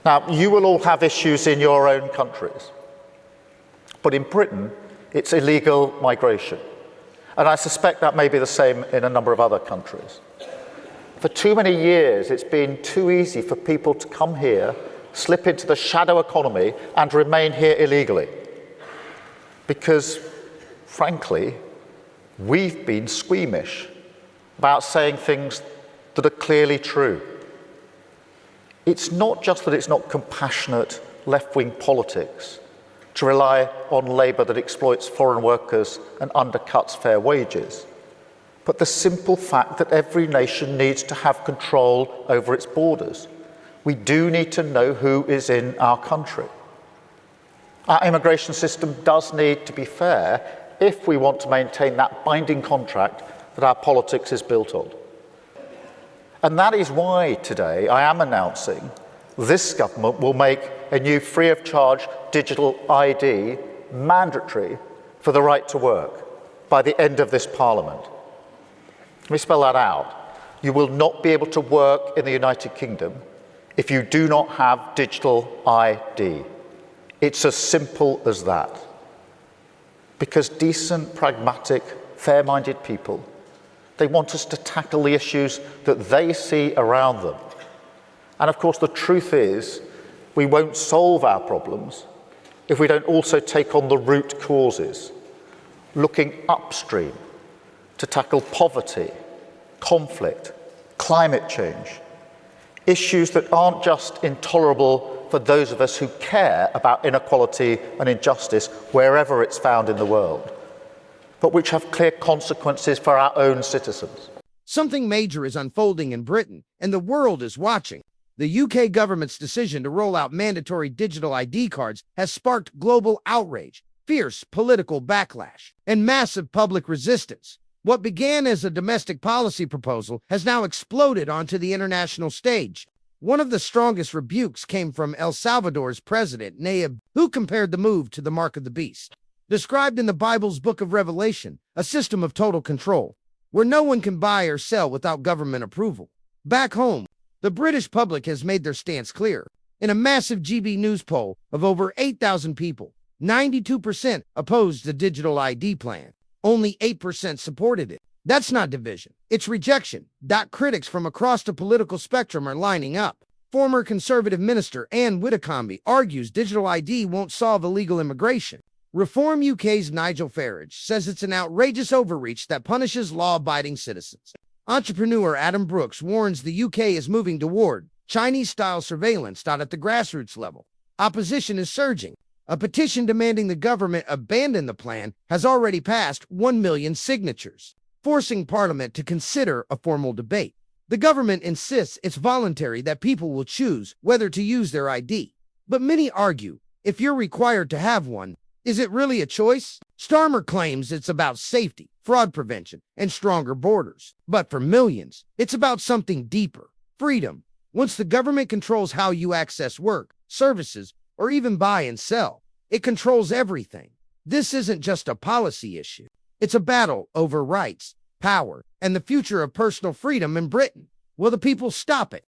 Now, you will all have issues in your own countries, but in Britain, it's illegal migration. And I suspect that may be the same in a number of other countries. For too many years, it's been too easy for people to come here, slip into the shadow economy, and remain here illegally. Because, frankly, we've been squeamish about saying things that are clearly true. It's not just that it's not compassionate left-wing politics to rely on labour that exploits foreign workers and undercuts fair wages, but the simple fact that every nation needs to have control over its borders. We do need to know who is in our country. Our immigration system does need to be fair if we want to maintain that binding contract that our politics is built on. And that is why today I am announcing this government will make a new free-of-charge digital ID mandatory for the right to work by the end of this Parliament. Let me spell that out. You will not be able to work in the United Kingdom if you do not have digital ID. It's as simple as that. Because decent, pragmatic, fair-minded people, they want us to tackle the issues that they see around them. And of course, the truth is, we won't solve our problems if we don't also take on the root causes, looking upstream to tackle poverty, conflict, climate change, issues that aren't just intolerable for those of us who care about inequality and injustice wherever it's found in the world, but which have clear consequences for our own citizens. Something major is unfolding in Britain, and the world is watching. The UK government's decision to roll out mandatory digital ID cards has sparked global outrage, fierce political backlash, and massive public resistance. What began as a domestic policy proposal has now exploded onto the international stage. One of the strongest rebukes came from El Salvador's president, Nayib, who compared the move to the mark of the beast, described in the Bible's book of Revelation, a system of total control, where no one can buy or sell without government approval. Back home, the British public has made their stance clear. In a massive GB News poll of over 8,000 people, 92% opposed the digital ID plan. Only 8% supported it. That's not division, it's rejection. Critics from across the political spectrum are lining up. Former Conservative Minister Anne Whitcomb argues digital ID won't solve illegal immigration. Reform UK's Nigel Farage says it's an outrageous overreach that punishes law-abiding citizens. Entrepreneur Adam Brooks warns the UK is moving toward Chinese-style surveillance at the grassroots level. Opposition is surging. A petition demanding the government abandon the plan has already passed 1 million signatures, forcing Parliament to consider a formal debate. The government insists it's voluntary, that people will choose whether to use their ID. But many argue, if you're required to have one, is it really a choice? Starmer claims it's about safety, fraud prevention, and stronger borders. But for millions, it's about something deeper: freedom. Once the government controls how you access work, services, or even buy and sell, it controls everything. This isn't just a policy issue. It's a battle over rights, power, and the future of personal freedom in Britain. Will the people stop it?